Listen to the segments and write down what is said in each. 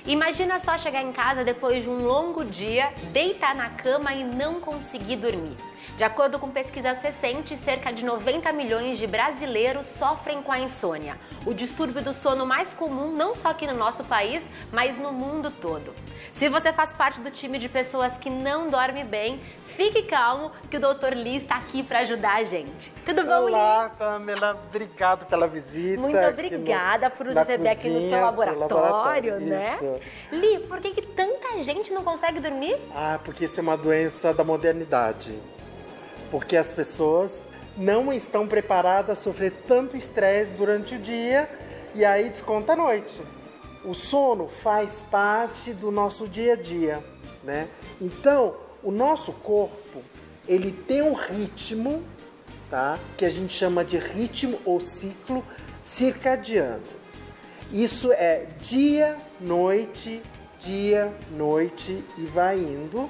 Imagina só chegar em casa depois de um longo dia, deitar na cama e não conseguir dormir. De acordo com pesquisas recentes, cerca de 90 milhões de brasileiros sofrem com a insônia, o distúrbio do sono mais comum não só aqui no nosso país, mas no mundo todo. Se você faz parte do time de pessoas que não dormem bem, fique calmo que o Dr. Li está aqui para ajudar a gente. Tudo bom, Li? Olá, Pamela. Obrigado pela visita. Muito obrigada por nos receber aqui no seu laboratório, né? Isso. Li, por que tanta gente não consegue dormir? Porque isso é uma doença da modernidade. Porque as pessoas não estão preparadas a sofrer tanto estresse durante o dia e aí desconta a noite. O sono faz parte do nosso dia a dia, né? Então, o nosso corpo, ele tem um ritmo, tá? Que a gente chama de ritmo ou ciclo circadiano. Isso é dia, noite e vai indo.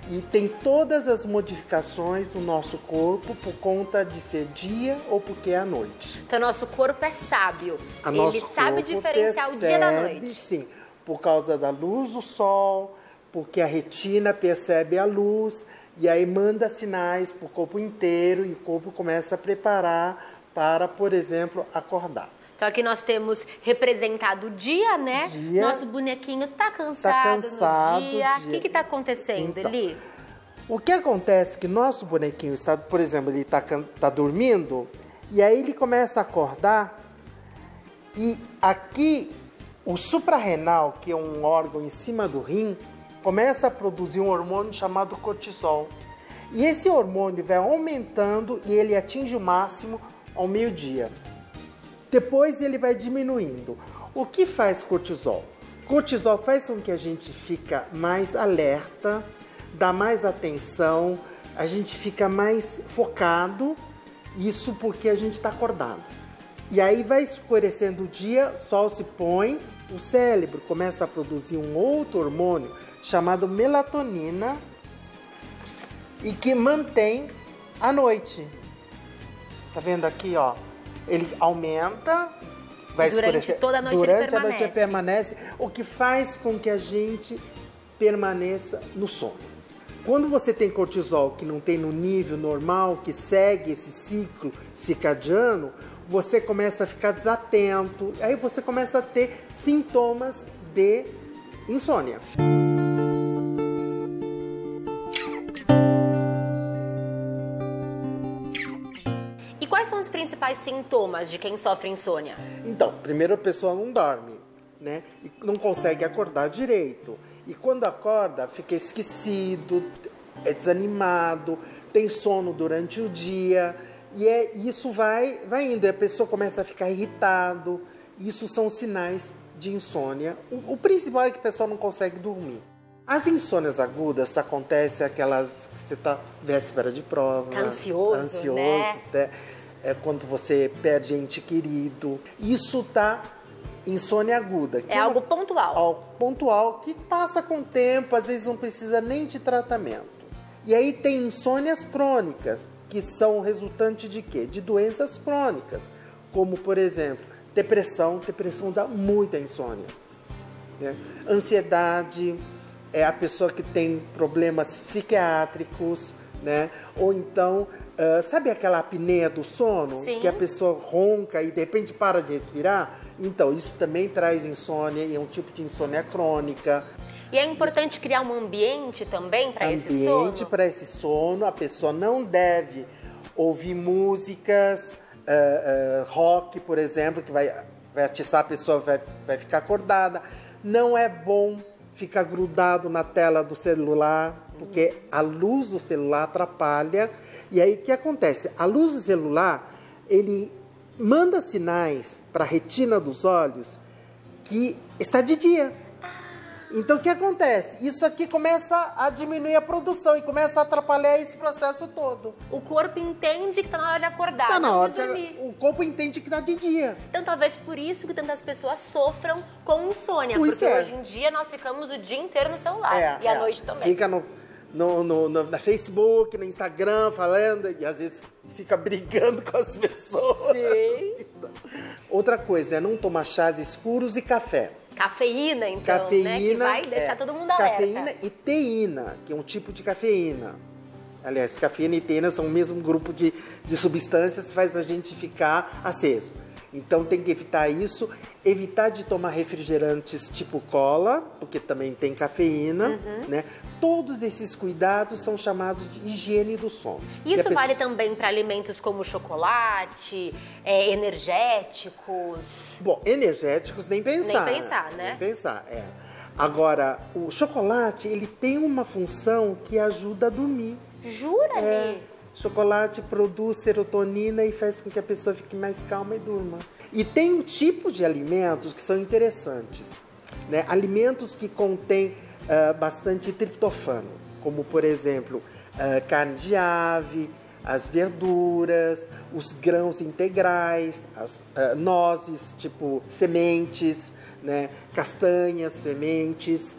E tem todas as modificações do nosso corpo por conta de ser dia ou porque é a noite. Então, nosso corpo é sábio. Ele sabe diferenciar o dia da noite. Sim, por causa da luz do sol, porque a retina percebe a luz e aí manda sinais para o corpo inteiro e o corpo começa a preparar para, por exemplo, acordar. Então aqui nós temos representado o dia, né? Nosso bonequinho tá cansado no dia. O que tá acontecendo, então, Li? O que acontece é que nosso bonequinho está, por exemplo, ele tá dormindo e aí ele começa a acordar e aqui o suprarrenal, que é um órgão em cima do rim, começa a produzir um hormônio chamado cortisol. E esse hormônio vai aumentando e ele atinge o máximo ao meio-dia. Depois ele vai diminuindo. O que faz cortisol? Cortisol faz com que a gente fica mais alerta, dá mais atenção, a gente fica mais focado, isso porque a gente está acordado. E aí vai escurecendo o dia, o sol se põe, o cérebro começa a produzir um outro hormônio chamado melatonina e que mantém a noite. Tá vendo aqui, ó? Ele aumenta, vai escurecer. Toda a noite durante a noite ele permanece, o que faz com que a gente permaneça no sono. Quando você tem cortisol que não tem no nível normal, que segue esse ciclo circadiano, você começa a ficar desatento, aí você começa a ter sintomas de insônia. E quais são os principais sintomas de quem sofre insônia? Então, primeiro a pessoa não dorme, né? E não consegue acordar direito. E quando acorda, fica esquecido, é desanimado, tem sono durante o dia. E isso vai indo. E a pessoa começa a ficar irritado. Isso são sinais de insônia. O principal é que a pessoa não consegue dormir. As insônias agudas acontecem aquelas que você está véspera de prova. Tá ansioso, né? É quando você perde ente querido. Isso tá insônia aguda. É algo pontual. Algo pontual que passa com o tempo, às vezes não precisa nem de tratamento. E aí tem insônias crônicas, que são resultante de quê? De doenças crônicas, como por exemplo, depressão. Depressão dá muita insônia, né? Ansiedade, é a pessoa que tem problemas psiquiátricos, né? Ou então, sabe aquela apneia do sono? Sim. Que a pessoa ronca e de repente para de respirar? Então, isso também traz insônia e é um tipo de insônia crônica. E é importante criar um ambiente também para esse sono? Ambiente para esse sono. A pessoa não deve ouvir músicas, rock, por exemplo, que vai atiçar a pessoa, vai ficar acordada. Não é bom ficar grudado na tela do celular, porque a luz do celular atrapalha. E aí o que acontece? A luz do celular, ele manda sinais para a retina dos olhos que está de dia. Então o que acontece? Isso aqui começa a diminuir a produção e começa a atrapalhar esse processo todo. O corpo entende que está na hora de acordar, tá na hora de dormir. O corpo entende que está de dia. Então talvez por isso que tantas pessoas sofram com insônia, porque hoje em dia nós ficamos o dia inteiro no celular e à noite também. Fica na Facebook, no Instagram, falando e às vezes fica brigando com as pessoas. Sim. Outra coisa é não tomar chás escuros e café. Cafeína, então, Cafeína, né? Que vai deixar todo mundo alerta. Cafeína e teína, que é um tipo de cafeína. Aliás, cafeína e teína são o mesmo grupo de substâncias que faz a gente ficar aceso. Então tem que evitar isso, evitar de tomar refrigerantes tipo cola, porque também tem cafeína, né? Todos esses cuidados são chamados de higiene do sono. Isso vale também para alimentos como chocolate, energéticos? Bom, energéticos nem pensar. Nem pensar, né? Nem pensar, Agora, o chocolate, ele tem uma função que ajuda a dormir. Jura, Li? Chocolate produz serotonina e faz com que a pessoa fique mais calma e durma. E tem um tipo de alimentos que são interessantes, né? Alimentos que contêm bastante triptofano, como por exemplo, carne de ave, as verduras, os grãos integrais, as nozes, tipo sementes, né? Castanhas, sementes.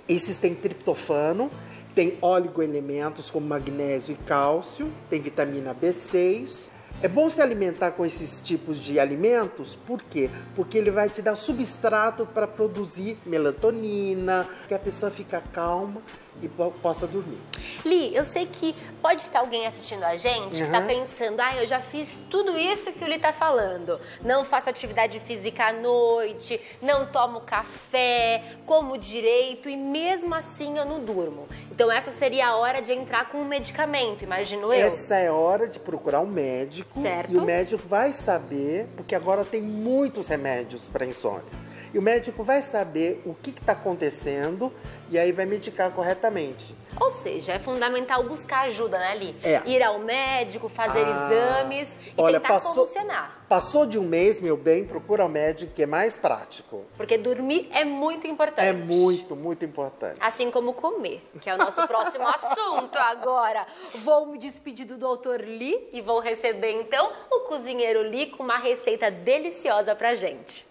Esses têm triptofano. Tem oligoelementos como magnésio e cálcio, tem vitamina B6. É bom se alimentar com esses tipos de alimentos, por quê? Porque ele vai te dar substrato para produzir melatonina, que a pessoa fica calma e possa dormir. Li, eu sei que pode estar alguém assistindo a gente que está pensando, eu já fiz tudo isso que o Li está falando. Não faço atividade física à noite, não tomo café, como direito e mesmo assim eu não durmo. Então essa seria a hora de entrar com um medicamento, imagino eu. Essa é a hora de procurar um médico. Certo. E o médico vai saber, porque agora tem muitos remédios para insônia. E o médico vai saber o que está acontecendo e aí vai medicar corretamente. Ou seja, é fundamental buscar ajuda, né, Li? É. Ir ao médico, fazer exames e tentar solucionar. Passou de um mês, meu bem, procura o médico, que é mais prático. Porque dormir é muito importante. É muito, muito importante. Assim como comer, que é o nosso próximo assunto agora. Vou me despedir do Dr. Li e vou receber, então, o cozinheiro Li com uma receita deliciosa pra gente.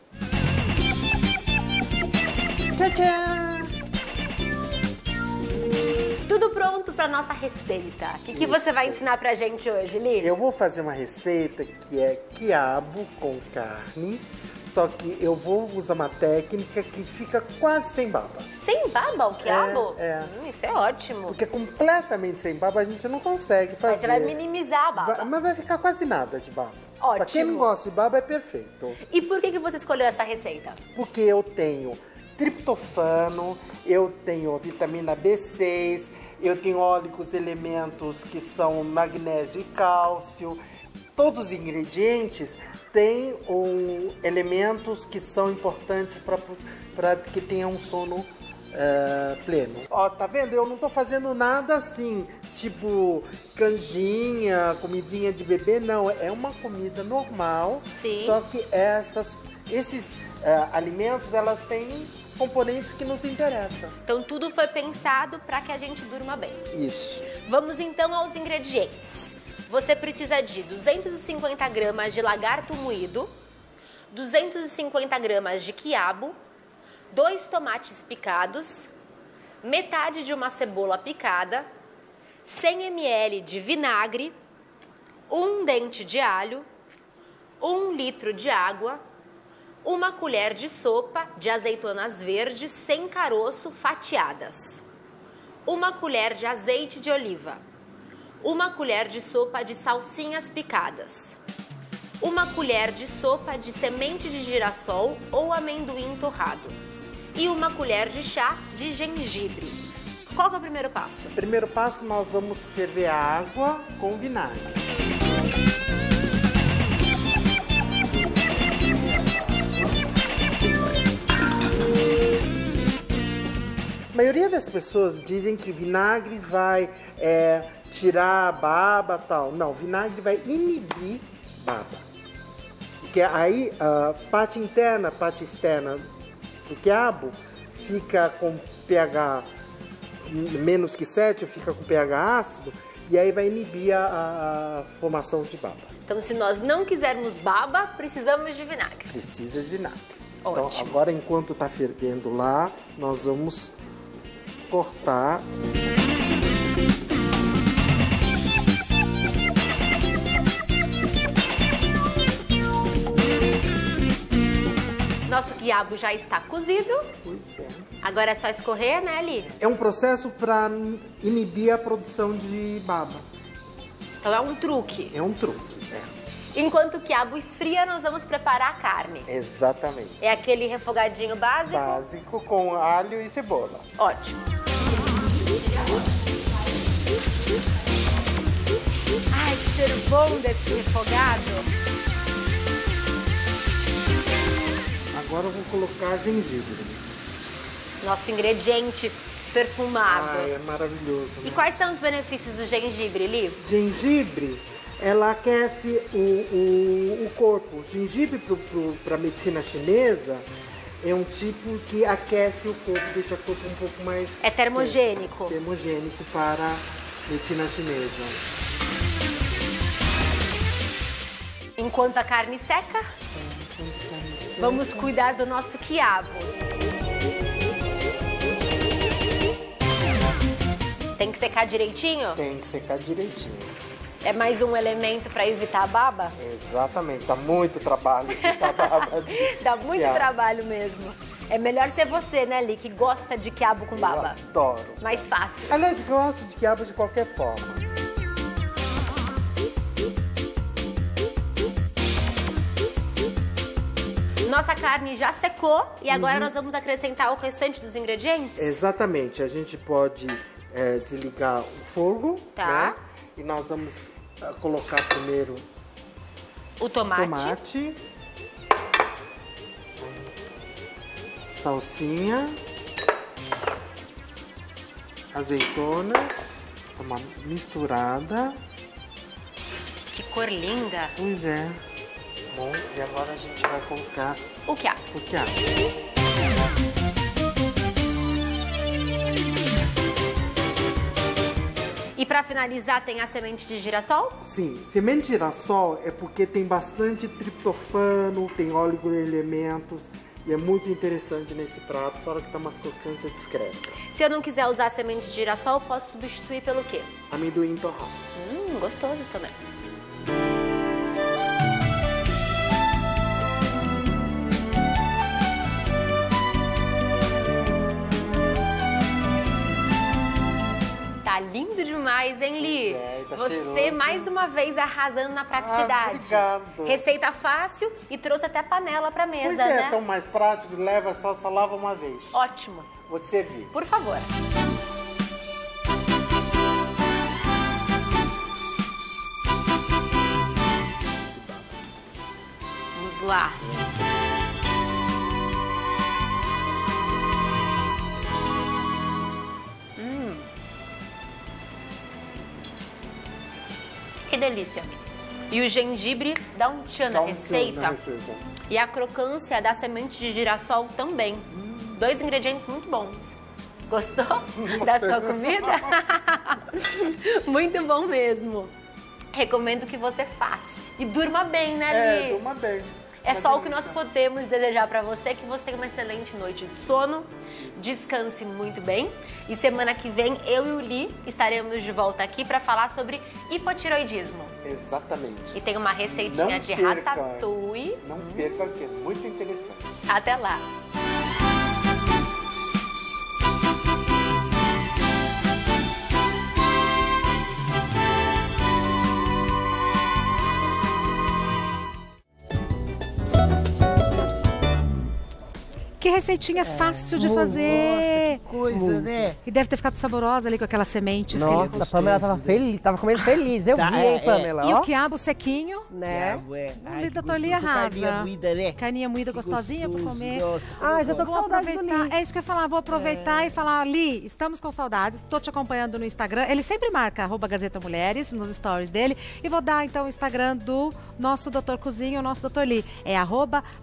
Tchau, tchau! Tudo pronto para nossa receita. O que você vai ensinar pra gente hoje, Li? Eu vou fazer uma receita que é quiabo com carne, só que eu vou usar uma técnica que fica quase sem baba. Sem baba o quiabo? Isso é ótimo. Porque completamente sem baba a gente não consegue fazer. Mas você vai minimizar a baba. Mas vai ficar quase nada de baba. Ótimo. Pra quem não gosta de baba é perfeito. E por que você escolheu essa receita? Porque eu tenho triptofano, eu tenho vitamina B6, eu tenho óleos elementos que são magnésio e cálcio. Todos os ingredientes têm elementos que são importantes para que tenha um sono pleno. Ó, tá vendo? Eu não tô fazendo nada assim, tipo canjinha, comidinha de bebê, não. É uma comida normal. Sim. Só que esses alimentos, elas têm componentes que nos interessam. Então tudo foi pensado para que a gente durma bem. Isso. Vamos então aos ingredientes. Você precisa de 250 gramas de lagarto moído, 250 gramas de quiabo, 2 tomates picados, metade de uma cebola picada, 100 ml de vinagre, 1 dente de alho, 1 litro de água, 1 colher de sopa de azeitonas verdes sem caroço fatiadas, 1 colher de azeite de oliva, 1 colher de sopa de salsinhas picadas, 1 colher de sopa de semente de girassol ou amendoim torrado e 1 colher de chá de gengibre. Qual que é o primeiro passo? O primeiro passo, nós vamos ferver a água com vinagre. A maioria das pessoas dizem que vinagre vai tirar a baba e tal. Não, vinagre vai inibir baba. Porque aí a parte interna, a parte externa do quiabo fica com pH menos que 7, fica com pH ácido, e aí vai inibir a formação de baba. Então, se nós não quisermos baba, precisamos de vinagre. Precisa de vinagre. Ótimo. Então, agora, enquanto está fervendo lá, nós vamos cortar. Nós nosso quiabo já está cozido. Pois é. Agora é só escorrer, né, Li? É um processo para inibir a produção de baba. Então é um truque. É um truque, Enquanto o quiabo esfria, nós vamos preparar a carne. Exatamente. É aquele refogadinho básico? Básico com alho e cebola. Ótimo. Ai, que cheiro bom desse refogado. Agora eu vou colocar gengibre. Nosso ingrediente perfumado. Ai, é maravilhoso. E Né? quais são os benefícios do gengibre, Li? Gengibre, ela aquece o corpo. O gengibre para a medicina chinesa é um tipo que aquece o corpo, deixa o corpo um pouco mais... É termogênico. Termogênico para a medicina chinesa. Enquanto a carne seca, vamos cuidar do nosso quiabo. Tem que secar direitinho? Tem que secar direitinho. É mais um elemento para evitar a baba? Exatamente, dá muito trabalho evitar baba de Dá muito quiabo. trabalho mesmo. É melhor ser você, né, Li, que gosta de quiabo com baba. Eu adoro. Mais fácil. Aliás, eu gosto de quiabo de qualquer forma. Nossa carne já secou e agora nós vamos acrescentar o restante dos ingredientes? Exatamente, a gente pode desligar o fogo, Tá. né? E nós vamos colocar primeiro O tomate. Salsinha, azeitonas, dá uma misturada. Que cor linda. Pois é. Bom, e agora a gente vai colocar O quiabo. o quiabo. E para finalizar tem a semente de girassol? Sim, semente de girassol é porque tem bastante triptofano, tem oligoelementos e é muito interessante nesse prato, fora que tá uma crocância discreta. Se eu não quiser usar semente de girassol, posso substituir pelo quê? Amendoim torrado. Gostoso também. Tá lindo demais, hein, Li? Tá Você cheiroso. mais uma vez arrasando na praticidade. Obrigado. Receita fácil e trouxe até panela pra mesa, Pois né? tão mais prático, leva só lava uma vez. Ótimo. Vou te servir. Por favor. Vamos lá. Que delícia. E o gengibre dá um tchan na receita. E a crocância da semente de girassol também. 2 ingredientes muito bons. Gostou da sua comida? Muito bom mesmo. Recomendo que você faça. E durma bem, né, Li? Durma bem. É só o que nós podemos desejar pra você, que você tenha uma excelente noite de sono, descanse muito bem. E semana que vem, eu e o Li estaremos de volta aqui pra falar sobre hipotiroidismo. Exatamente. E tem uma receitinha de ratatouille. Não perca, que é muito interessante. Até lá! Que receitinha fácil de fazer. Nossa, que coisa, né? E deve ter ficado saborosa ali com aquelas sementes. Nossa, a Pamela tava feliz, tava comendo feliz. Eu Tá, vi, hein, Pamela? E ó. o quiabo sequinho, Né? O doutor Li arrasa. Carninha moída, né? Carninha moída gostosinha pra gostoso, comer. nossa, como Ah, eu já tô gosto. com saudade do Li. É isso que eu ia falar, vou aproveitar e falar, Li, estamos com saudades, tô te acompanhando no Instagram. Ele sempre marca @Gazeta Mulheres nos stories dele. E vou dar então o Instagram do nosso Doutor Cozinha, o nosso Doutor Li. É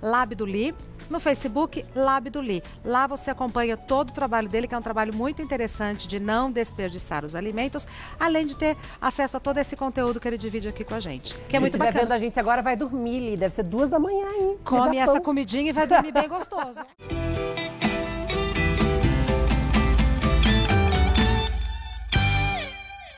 @Labdoli. No Facebook, Lab do Li. Lá você acompanha todo o trabalho dele, que é um trabalho muito interessante de não desperdiçar os alimentos, além de ter acesso a todo esse conteúdo que ele divide aqui com a gente. Que é muito Se estiver vendo bacana. a gente agora, vai dormir, Li. Deve ser 2 da manhã, hein? Come Já essa tão- comidinha e vai dormir bem gostoso.